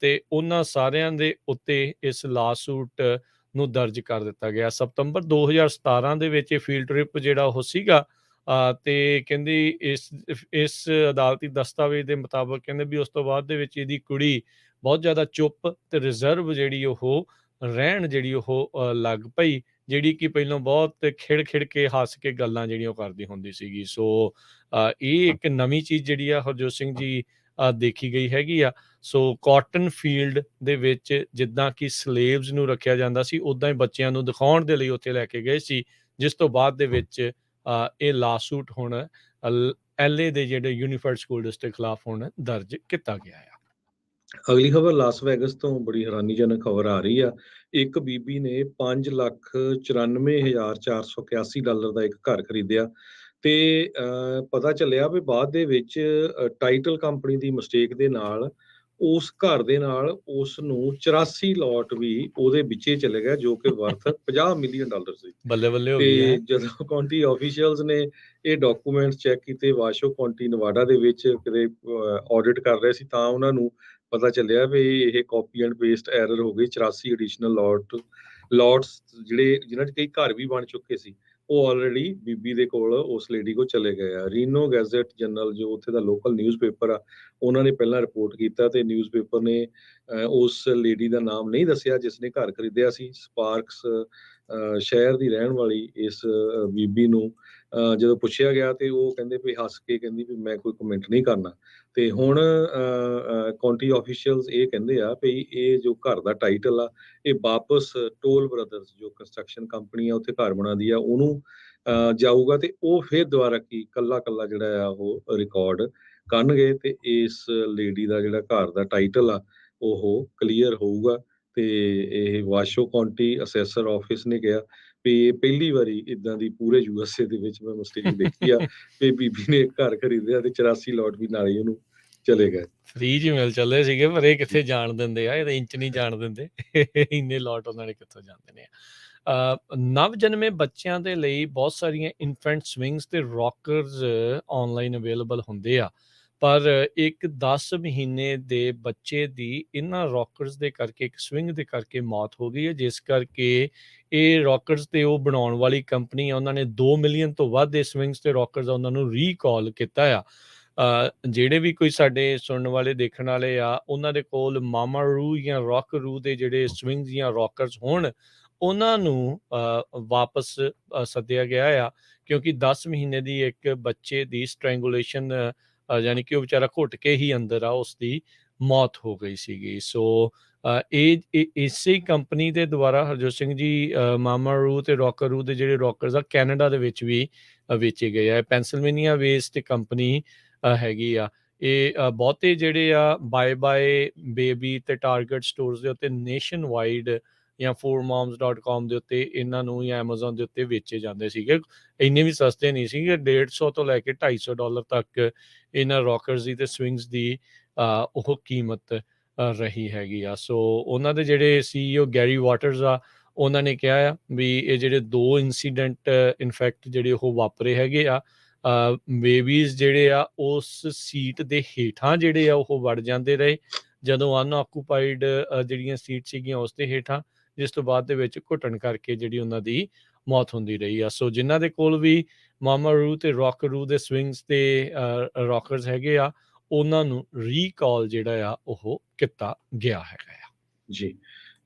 ਤੇ ਉਹਨਾਂ ਸਾਰਿਆਂ ਦੇ ਉੱਤੇ ਇਸ ਲਾਸੂਟ ਨੂੰ ਦਰਜ ਕਰ ਦਿੱਤਾ ਗਿਆ। ਸਤੰਬਰ 2017 ਦੇ ਵਿੱਚ ਇਹ ਫੀਲਡ ਟ੍ਰਿਪ ਜਿਹੜਾ ਉਹ ਸੀਗਾ, ਤੇ ਕਹਿੰਦੀ ਇਸ ਅਦਾਲਤੀ ਦਸਤਾਵੇਜ਼ ਦੇ ਮੁਤਾਬਕ ਕਹਿੰਦੇ ਵੀ ਉਸ ਤੋਂ ਬਾਅਦ ਦੇ ਵਿੱਚ ਇਹਦੀ ਕੁੜੀ ਬਹੁਤ ਜ਼ਿਆਦਾ ਚੁੱਪ ਤੇ ਰਿਜ਼ਰਵ ਜਿਹੜੀ ਉਹ ਰਹਿਣ ਜਿਹੜੀ ਉਹ ਲੱਗ ਪਈ, ਜਿਹੜੀ ਕਿ ਪਹਿਲਾਂ ਬਹੁਤ ਖਿੜ ਕੇ ਹੱਸ ਕੇ ਗੱਲਾਂ ਜਿਹੜੀਆਂ ਉਹ ਕਰਦੀ ਹੁੰਦੀ ਸੀਗੀ। ਸੋ ਇਹ ਇੱਕ ਨਵੀਂ ਚੀਜ਼ ਜਿਹੜੀ ਆ ਹਰਜੋਤ ਸਿੰਘ ਜੀ ਦੇਖੀ ਗਈ ਹੈਗੀ ਆ। ਸੋ ਕਾਟਨ ਫੀਲਡ ਦੇ ਵਿੱਚ ਜਿੱਦਾਂ ਕਿ ਸਲੇਵਸ ਨੂੰ ਰੱਖਿਆ ਜਾਂਦਾ ਸੀ, ਉੱਦਾਂ ਹੀ ਬੱਚਿਆਂ ਨੂੰ ਦਿਖਾਉਣ ਦੇ ਲਈ ਉੱਥੇ ਲੈ ਕੇ ਗਏ ਸੀ, ਜਿਸ ਤੋਂ ਬਾਅਦ ਦੇ ਵਿੱਚ ਇਹ ਲਾਸੂਟ ਹੁਣ LA ਦੇ ਜਿਹੜੇ ਯੂਨੀਫਾਈਡ ਸਕੂਲ ਡਿਸਟ੍ਰਿਕਟ ਖਿਲਾਫ ਹੁਣ ਦਰਜ ਕੀਤਾ ਗਿਆ ਆ। ਅਗਲੀ ਖਬਰ ਲਾਸ ਵੈਗਸ ਤੋਂ ਬੜੀ ਹੈਰਾਨੀਜਨਕ ਖਬਰ ਆ ਰਹੀ ਆ। ਇੱਕ ਬੀਬੀ ਨੇ $5,94,481 ਦਾ ਇੱਕ ਘਰ ਖਰੀਦਿਆ ਤੇ ਪਤਾ ਚੱਲਿਆ ਵੀ ਬਾਅਦ ਦੇ ਵਿੱਚ ਟਾਈਟਲ ਕੰਪਨੀ ਦੀ ਮਿਸਟੇਕ ਦੇ ਨਾਲ ਉਸ ਘਰ ਦੇ ਨਾਲ ਉਸ ਨੂੰ 84 ਲੋਟ ਵੀ ਉਹਦੇ ਵਿੱਚੇ ਚਲੇ ਗਿਆ, ਜੋ ਕਿ ਵਰਥ $50 ਮਿਲੀਅਨ ਸੀ। ਬੱਲੇ ਬੱਲੇ ਹੋ ਤੇ ਗਈ ਹੈ। ਜਦੋਂ ਕਾਉਂਟੀ ਆਫੀਸ਼ੀਅਲਸ ਨੇ ਇਹ ਡਾਕੂਮੈਂਟਸ ਚੈੱਕ ਕੀਤੇ ਵਾਸ਼ੋ ਕਾਉਂਟੀ ਨਵਾਡਾ ਦੇ ਵਿੱਚ ਕਿਤੇ ਆਡਿਟ ਕਰ ਰਹੇ ਸੀ, ਤਾਂ ਉਹਨਾਂ ਨੂੰ ਪਤਾ ਚੱਲਿਆ ਵੀ ਇਹ ਕਾਪੀ ਐਂਡ ਪੇਸਟ ਐਰਰ ਹੋ ਗਈ। 84 ਐਡੀਸ਼ਨਲ ਲੋਟਸ ਜਿਨ੍ਹਾਂ 'ਚ ਕਈ ਘਰ ਵੀ ਬਣ ਚੁੱਕੇ ਸੀ, ਉਹ ਆਲਰੇਡੀ ਬੀਬੀ ਦੇ ਕੋਲ ਉਸ ਲੇਡੀ ਕੋਲ ਚਲੇ ਗਏ ਆ। ਰੀਨੋ ਗੈਜ਼ਟ ਜਨਰਲ ਜੋ ਉੱਥੇ ਦਾ ਲੋਕਲ ਨਿਊਜ਼ਪੇਪਰ ਆ, ਉਹਨਾਂ ਨੇ ਪਹਿਲਾਂ ਰਿਪੋਰਟ ਕੀਤਾ ਤੇ ਨਿਊਜ਼ਪੇਪਰ ਨੇ ਉਸ ਲੇਡੀ ਦਾ ਨਾਮ ਨਹੀਂ ਦੱਸਿਆ ਜਿਸ ਨੇ ਘਰ ਖਰੀਦਿਆ ਸੀ। ਸਪਾਰਕਸ ਸ਼ਹਿਰ ਦੀ ਰਹਿਣ ਵਾਲੀ ਇਸ ਬੀਬੀ ਨੂੰ ਜਦੋਂ ਪੁੱਛਿਆ ਗਿਆ ਤੇ ਉਹ ਕਹਿੰਦੇ ਵੀ ਹੱਸ ਕੇ ਕਹਿੰਦੀ ਵੀ ਮੈਂ ਕੋਈ ਕਮੈਂਟ ਨਹੀਂ ਕਰਨਾ। ਤੇ ਹੁਣ ਕਾਉਂਟੀ ਆਫੀਸ਼ੀਅਲਸ ਇਹ ਕਹਿੰਦੇ ਆ ਵੀ ਇਹ ਜੋ ਘਰ ਦਾ ਟਾਈਟਲ ਆ, ਇਹ ਵਾਪਸ ਟੋਲ ਬ੍ਰਦਰਸ ਜੋ ਕੰਸਟਰਕਸ਼ਨ ਕੰਪਨੀ ਆ ਉੱਥੇ ਘਰ ਬਣਾਉਂਦੀ ਆ ਉਹਨੂੰ ਜਾਊਗਾ, ਤੇ ਉਹ ਫਿਰ ਦੁਬਾਰਾ ਕੀ ਕੱਲਾ ਜਿਹੜਾ ਆ ਉਹ ਰਿਕਾਰਡ ਕਰਨਗੇ ਤੇ ਇਸ ਲੇਡੀ ਦਾ ਜਿਹੜਾ ਘਰ ਦਾ ਟਾਈਟਲ ਆ ਉਹ ਕਲੀਅਰ ਹੋਊਗਾ। ਤੇ ਇਹ ਵਾਸ਼ੋ ਕਾਉਂਟੀ ਅਸੈਸਰ ਆਫਿਸ ਨੇ ਕਿਹਾ ਵੀ ਇਹ ਪਹਿਲੀ ਵਾਰੀ ਇਦਾਂ ਦੀ ਪੂਰੇ USA ਦੇ ਵਿੱਚ ਮੈਂ ਮਿਸਟੇਕ ਦੇਖੀ ਆ ਵੀ ਬੀਬੀ ਨੇ ਇੱਕ ਘਰ ਖਰੀਦਿਆ ਤੇ 84 ਲੋਟ ਵੀ ਨਾਲ ਹੀ ਉਹਨੂੰ ਚਲੇ ਗਏ। ਫ੍ਰੀ ਚ ਮਿਲ ਚੱਲੇ ਸੀਗੇ, ਪਰ ਇਹ ਕਿੱਥੇ ਜਾਣ ਦਿੰਦੇ ਆ, ਇਹਦੇ ਇੰਚ ਨਹੀਂ ਜਾਣ ਦਿੰਦੇ। ਇੰਨੇ ਲੋਟ ਉਹਨਾਂ ਨੇ ਕਿੱਥੋਂ ਜਾਂਦੇ ਨੇ। ਨਵ ਜਨਮੇ ਬੱਚਿਆਂ ਦੇ ਲਈ ਬਹੁਤ ਸਾਰੀਆਂ ਇਨਫੈਂਟ ਸਵਿੰਗਸ ਤੇ ਰੌਕਰਸ ਆਨਲਾਈਨ ਅਵੇਲੇਬਲ ਹੁੰਦੇ ਆ, ਪਰ ਇੱਕ 10 ਮਹੀਨੇ ਦੇ ਬੱਚੇ ਦੀ ਇਹਨਾਂ ਰੌਕਰਸ ਦੇ ਕਰਕੇ, ਇੱਕ ਸਵਿੰਗ ਦੇ ਕਰਕੇ ਮੌਤ ਹੋ ਗਈ ਹੈ, ਜਿਸ ਕਰਕੇ ਇਹ ਰੌਕਰਸ ਤੇ ਉਹ ਬਣਾਉਣ ਵਾਲੀ ਕੰਪਨੀ ਆ, ਉਹਨਾਂ ਨੇ 2 ਮਿਲੀਅਨ ਤੋਂ ਵੱਧ ਦੇ ਸਵਿੰਗਸ ਤੇ ਰੌਕਰਸ ਆ ਉਹਨਾਂ ਨੂੰ ਰੀਕਾਲ ਕੀਤਾ ਆ। ਜਿਹੜੇ ਵੀ ਕੋਈ ਸਾਡੇ ਸੁਣਨ ਵਾਲੇ ਦੇਖਣ ਵਾਲੇ ਆ, ਉਹਨਾਂ ਦੇ ਕੋਲ ਮਾਮਾ ਰੂ ਜਾਂ ਰੌਕ ਰੂ ਦੇ ਜਿਹੜੇ ਸਵਿੰਗਸ ਜਾਂ ਰੌਕਰਸ ਹੋਣ, ਉਹਨਾਂ ਨੂੰ ਵਾਪਸ ਸੱਦਿਆ ਗਿਆ ਆ, ਕਿਉਂਕਿ 10 ਮਹੀਨੇ ਦੀ ਇੱਕ ਬੱਚੇ ਦੀ ਸਟ੍ਰੈਂਗੂਲੇਸ਼ਨ ਯਾਨੀ ਕਿ ਉਹ ਵਿਚਾਰਾ ਘੁੱਟ ਕੇ ਹੀ ਅੰਦਰ ਆ, ਉਸ ਦੀ ਮੌਤ ਹੋ ਗਈ ਸੀਗੀ। ਸੋ ਇਹ ਇਸੇ ਕੰਪਨੀ ਦੇ ਦੁਆਰਾ ਹਰਜੋਤ ਸਿੰਘ ਜੀ ਮਾਮਾ ਰੂ ਤੇ ਰੌਕਰ ਰੂ ਦੇ ਜਿਹੜੇ ਰੌਕਰਸ ਆ ਕੈਨੇਡਾ ਦੇ ਵਿੱਚ ਵੀ ਵੇਚੇ ਗਏ ਆ। ਪੈਨਸਿਲਵੇਨੀਆ ਵੇਸਟ ਕੰਪਨੀ ਹੈਗੀ ਆ। ਇਹ ਬਹੁਤੇ ਜਿਹੜੇ ਆ ਬਾਏ ਬੇਬੀ ਤੇ ਟਾਰਗੇਟ ਸਟੋਰਸ ਦੇ ਉੱਤੇ ਨੇਸ਼ਨ ਵਾਈਡ ਜਾਂ fourmoms.com ਦੇ ਉੱਤੇ ਇਹਨਾਂ ਨੂੰ ਜਾਂ Amazon ਦੇ ਉੱਤੇ ਵੇਚੇ ਜਾਂਦੇ ਸੀਗੇ। ਇੰਨੇ ਵੀ ਸਸਤੇ ਨਹੀਂ ਸੀਗੇ, $150 ਤੋਂ ਲੈ ਕੇ $250 ਤੱਕ ਇਹਨਾਂ ਰੌਕਰਸ ਦੀ ਤੇ ਸਵਿੰਗਸ ਦੀ ਉਹ ਕੀਮਤ ਰਹੀ ਹੈਗੀ ਆ। ਸੋ ਉਹਨਾਂ ਦੇ ਜਿਹੜੇ CEO ਗੈਰੀ ਵਾਟਰਸ ਆ, ਉਹਨਾਂ ਨੇ ਕਿਹਾ ਆ ਵੀ ਇਹ ਜਿਹੜੇ 2 ਇੰਸੀਡੈਂਟ ਇਨਫੈਕਟ ਜਿਹੜੇ ਉਹ ਵਾਪਰੇ ਹੈਗੇ ਆ, ਬੇਬੀਜ਼ ਜਿਹੜੇ ਆ ਉਸ ਸੀਟ ਦੇ ਹੇਠਾਂ ਜਿਹੜੇ ਆ ਉਹ ਵੜ ਜਾਂਦੇ ਰਹੇ ਜਦੋਂ ਅਨਆਕੂਪਾਈਡ ਜਿਹੜੀਆਂ ਸੀਟ ਸੀਗੀਆਂ ਉਸ ਦੇ ਹੇਠਾਂ, ਜਿਸ ਤੋਂ ਬਾਅਦ ਦੇ ਵਿੱਚ ਘੁੱਟਣ ਕਰਕੇ ਜਿਹੜੀ ਉਹਨਾਂ ਦੀ ਮੌਤ ਹੁੰਦੀ ਰਹੀ ਆ। ਸੋ ਜਿਨ੍ਹਾਂ ਦੇ ਕੋਲ ਵੀ ਮਾਮਾ ਰੂ ਤੇ ਰੌਕ ਰੂ ਦੇ ਸਵਿੰਗਸ ਤੇ ਰੌਕਰਸ ਹੈਗੇ ਆ, ਉਹਨਾਂ ਨੂੰ ਰੀਕਾਲ ਜਿਹੜਾ ਆ ਉਹ ਕੀਤਾ ਗਿਆ ਹੈਗਾ ਆ। ਜੀ,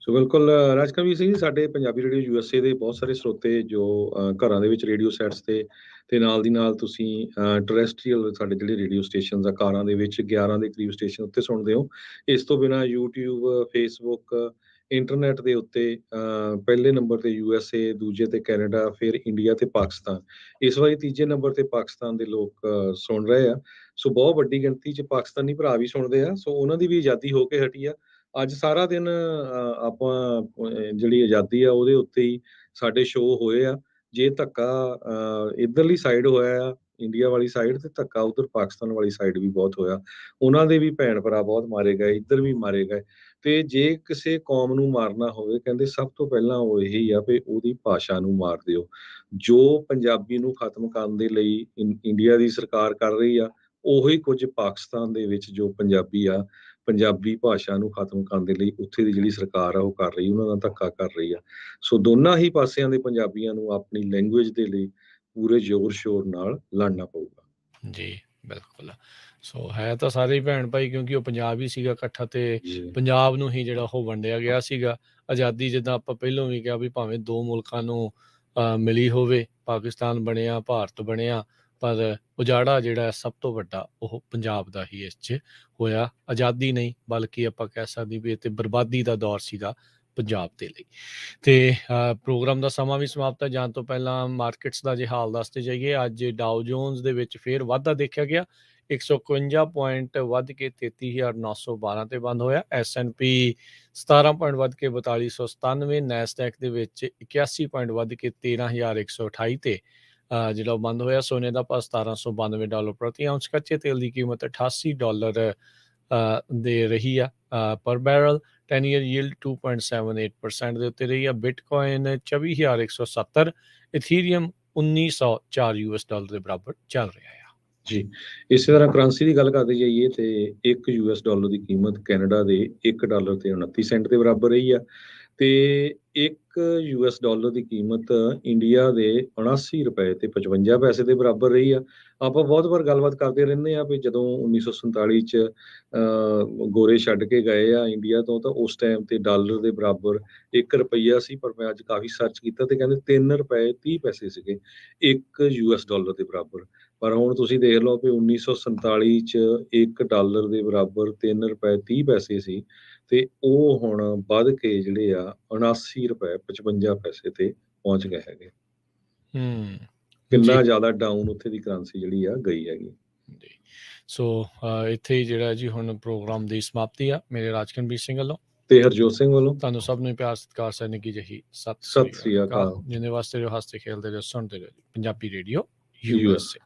ਸੋ ਬਿਲਕੁਲ ਰਾਜਕਵੀਰ ਸਿੰਘ ਜੀ, ਸਾਡੇ ਪੰਜਾਬੀ ਰੇਡੀਓ USA ਦੇ ਬਹੁਤ ਸਾਰੇ ਸਰੋਤੇ ਜੋ ਘਰਾਂ ਦੇ ਵਿੱਚ ਰੇਡੀਓ ਸੈਟਸ ਤੇ ਨਾਲ ਦੀ ਨਾਲ ਤੁਸੀਂ ਟਰੈਸਟਰੀਅਲ ਸਾਡੇ ਜਿਹੜੇ ਰੇਡੀਓ ਸਟੇਸ਼ਨਸ ਆ ਕਾਰਾਂ ਦੇ ਵਿੱਚ 11 ਦੇ ਕਰੀਬ ਸਟੇਸ਼ਨ ਉੱਤੇ ਸੁਣਦੇ ਹੋ। ਇਸ ਤੋਂ ਬਿਨਾਂ YouTube, Facebook, ਇੰਟਰਨੈਟ ਦੇ ਉੱਤੇ ਪਹਿਲੇ ਨੰਬਰ ਤੇ USA, ਦੂਜੇ ਤੇ ਕੈਨੇਡਾ, ਫਿਰ ਇੰਡੀਆ ਤੇ ਪਾਕਿਸਤਾਨ। ਇਸ ਵਾਰੀ ਤੀਜੇ ਨੰਬਰ ਤੇ ਪਾਕਿਸਤਾਨ ਦੇ ਲੋਕ ਸੁਣ ਰਹੇ ਆ। ਸੋ ਬਹੁਤ ਵੱਡੀ ਗਿਣਤੀ 'ਚ ਪਾਕਿਸਤਾਨੀ ਭਰਾ ਵੀ ਸੁਣਦੇ ਆ। ਸੋ ਉਹਨਾਂ ਦੀ ਵੀ ਆਜ਼ਾਦੀ ਹੋ ਕੇ ਹਟੀ ਆ। ਅੱਜ ਸਾਰਾ ਦਿਨ ਆਪਾਂ ਜਿਹੜੀ ਆਜ਼ਾਦੀ ਆ ਉਹਦੇ ਉੱਤੇ ਹੀ ਸਾਡੇ ਸ਼ੋਅ ਹੋਏ ਆ। ਜੇ ਧੱਕਾ ਇੱਧਰਲੀ ਸਾਈਡ ਹੋਇਆ ਆ ਇੰਡੀਆ ਵਾਲੀ ਸਾਈਡ, ਤੇ ਧੱਕਾ ਉੱਧਰ ਪਾਕਿਸਤਾਨ ਵਾਲੀ ਸਾਈਡ ਵੀ ਬਹੁਤ ਹੋਇਆ। ਉਹਨਾਂ ਦੇ ਵੀ ਭੈਣ ਭਰਾ ਬਹੁਤ ਮਾਰੇ ਗਏ, ਇੱਧਰ ਵੀ ਮਾਰੇ ਗਏ। ਤੇ ਜੇ ਕਿਸੇ ਕੌਮ ਨੂੰ ਮਾਰਨਾ ਹੋਵੇ, ਕਹਿੰਦੇ ਸਭ ਤੋਂ ਪਹਿਲਾਂ ਉਹ ਇਹੀ ਆ ਵੀ ਉਹਦੀ ਭਾਸ਼ਾ ਨੂੰ ਮਾਰ ਦਿਓ। ਜੋ ਪੰਜਾਬੀ ਨੂੰ ਖਤਮ ਕਰਨ ਦੇ ਲਈ ਇੰਡੀਆ ਦੀ ਸਰਕਾਰ ਕਰ ਰਹੀ ਆ, ਉਹੀ ਕੁਝ ਪਾਕਿਸਤਾਨ ਦੇ ਵਿੱਚ ਜੋ ਪੰਜਾਬੀ ਆ, ਪੰਜਾਬੀ ਭਾਸ਼ਾ ਨੂੰ ਖਤਮ ਕਰਨ ਦੇ ਲਈ ਉੱਥੇ ਦੀ ਜਿਹੜੀ ਸਰਕਾਰ ਆ ਉਹ ਕਰ ਰਹੀ, ਉਹਨਾਂ ਨਾਲ ਧੱਕਾ ਕਰ ਰਹੀ ਆ। ਸੋ ਦੋਨਾਂ ਹੀ ਪਾਸਿਆਂ ਦੇ ਪੰਜਾਬੀਆਂ ਨੂੰ ਆਪਣੀ ਲੈਂਗੁਏਜ ਦੇ ਲਈ ਪੂਰੇ ਜ਼ੋਰ ਸ਼ੋਰ ਨਾਲ ਲੜਨਾ ਪਊਗਾ। ਜੀ, ਬਿਲਕੁਲ। ਸੋ ਹੈ ਤਾਂ ਸਾਰੇ ਹੀ ਭੈਣ ਭਾਈ, ਕਿਉਂਕਿ ਉਹ ਪੰਜਾਬ ਹੀ ਸੀਗਾ ਇਕੱਠਾ, ਤੇ ਜੀ ਪੰਜਾਬ ਨੂੰ ਹੀ ਜਿਹੜਾ ਉਹ ਵੰਡਿਆ ਗਿਆ ਸੀਗਾ। ਆਜ਼ਾਦੀ ਜਿੱਦਾਂ ਆਪਾਂ ਪਹਿਲਾਂ ਵੀ ਕਿਹਾ ਵੀ ਭਾਵੇਂ ਦੋ ਮੁਲਕਾਂ ਨੂੰ ਮਿਲੀ ਹੋਵੇ, ਪਾਕਿਸਤਾਨ ਬਣਿਆ, ਭਾਰਤ ਬਣਿਆ, ਪਰ ਉਜਾੜਾ ਜਿਹੜਾ ਸਭ ਤੋਂ ਵੱਡਾ ਉਹ ਪੰਜਾਬ ਦਾ ਹੀ ਇਸ 'ਚ ਹੋਇਆ। ਆਜ਼ਾਦੀ ਨਹੀਂ, ਬਲਕਿ ਆਪਾਂ ਕਹਿ ਸਕਦੇ ਵੀ ਇਹ ਤੇ ਬਰਬਾਦੀ ਦਾ ਦੌਰ ਸੀਗਾ ਪੰਜਾਬ ਦੇ ਲਈ। ਤੇ ਪ੍ਰੋਗਰਾਮ ਦਾ ਸਮਾਂ ਵੀ ਸਮਾਪਤ ਹੈ। ਜਾਣ ਤੋਂ ਪਹਿਲਾਂ ਮਾਰਕੀਟਸ ਦਾ ਜੇ ਹਾਲ ਦੱਸਦੇ ਜਾਈਏ, ਅੱਜ ਡਾਓ ਜੋਨਸ ਦੇ ਵਿੱਚ ਫੇਰ ਵਾਧਾ ਦੇਖਿਆ ਗਿਆ, 151 ਪੁਆਇੰਟ ਵੱਧ ਕੇ 33,912 ਤੇ ਬੰਦ ਹੋਇਆ। S&P 17 ਪੁਆਇੰਟ ਵੱਧ ਕੇ 4297, ਨੈਸਡੈਕ ਦੇ ਵਿੱਚ 81 ਪੁਆਇੰਟ ਵੱਧ ਕੇ 13,128 ਤੇ ਜਿਹੜਾ ਉਹ ਬੰਦ ਹੋਇਆ। ਸੋਨੇ ਦਾ ਭਾਅ $1792 ਪ੍ਰਤੀ ਆਉਂਸ, ਕੱਚੇ ਤੇਲ ਦੀ ਕੀਮਤ $88 ਦੇ ਰਹੀ ਆ ਪਰ ਬੈਰਲ। 10 ਈਅਰ ਯੀਲਡ 2.78% ਦੇ ਉੱਤੇ ਰਹੀ ਆ। ਬਿਟਕੋਇਨ 24,170, ਇਥੀਰੀਅਮ $1904 ਦੇ ਬਰਾਬਰ ਚੱਲ ਰਿਹਾ ਆ। ਜੀ, ਇਸੇ ਤਰ੍ਹਾਂ ਕਰੰਸੀ ਦੀ ਗੱਲ ਕਰਦੇ ਜਾਈਏ ਤੇ $1 ਦੀ ਕੀਮਤ ਕੈਨੇਡਾ ਦੇ $1 ਤੇ 29 ਸੈਂਟ ਦੇ ਬਰਾਬਰ ਰਹੀ ਆ, ਤੇ $1 ਦੀ ਕੀਮਤ ਇੰਡੀਆ ਦੇ $79 ਤੇ 55 ਪੈਸੇ ਦੇ ਬਰਾਬਰ ਰਹੀ ਆ। ਆਪਾਂ ਬਹੁਤ ਵਾਰ ਗੱਲਬਾਤ ਕਰਦੇ ਰਹਿੰਦੇ ਆ ਵੀ ਜਦੋਂ 1947 ਚ ਗੋਰੇ ਛੱਡ ਕੇ ਗਏ ਆ ਇੰਡੀਆ ਤੋਂ, ਤਾਂ ਉਸ ਟਾਈਮ ਤੇ ਡਾਲਰ ਦੇ ਬਰਾਬਰ $1 ਸੀ। ਪਰ ਮੈਂ ਅੱਜ ਕਾਫੀ ਸਰਚ ਕੀਤਾ ਤੇ ਕਹਿੰਦੇ $3.30 ਸੀਗੇ $1 ਦੇ ਬਰਾਬਰ। ਪਰ ਹੁਣ ਤੁਸੀਂ ਦੇਖ ਲਓ ਵੀ 1947 ਚ $1 ਦੇ ਬਰਾਬਰ $3.30 ਸੀ, ਤੇ ਉਹ ਹੁਣ ਵੱਧ ਕੇ ਜਿਹੜੇ ਆ $79.55 ਤੇ ਪਹੁੰਚ ਗਏ ਹੈਗੇ। ਕਿੰਨਾ ਜ਼ਿਆਦਾ ਡਾਊਨ ਉੱਥੇ ਦੀ ਕਰੰਸੀ ਜਿਹੜੀ ਆ ਗਈ ਹੈਗੀ। ਜੀ, ਸੋ ਇੱਥੇ ਹੀ ਜਿਹੜਾ ਜੀ ਹੁਣ ਪ੍ਰੋਗਰਾਮ ਦੀ ਸਮਾਪਤੀ ਆ। ਮੇਰੇ ਰਾਜਕਨਵੀਰ ਸਿੰਘ ਵੱਲੋਂ ਤੇ ਹਰਜੋਤ ਸਿੰਘ ਵੱਲੋਂ ਤੁਹਾਨੂੰ ਸਭ ਨੂੰ ਪਿਆਰ ਸਤਿਕਾਰ ਸੈਨਿਕ ਕੀ ਜਹੀ ਸਤਿ ਸਤਿ ਸ੍ਰੀ ਅਕਾਲ। ਜਿੰਨੇ ਵਾਸਤੇ ਜੋ ਹੱਸਦੇ ਖੇਲਦੇ ਰਹੋ, ਸੁਣਦੇ ਰਹੋ ਪੰਜਾਬੀ ਰੇਡੀਓ USA।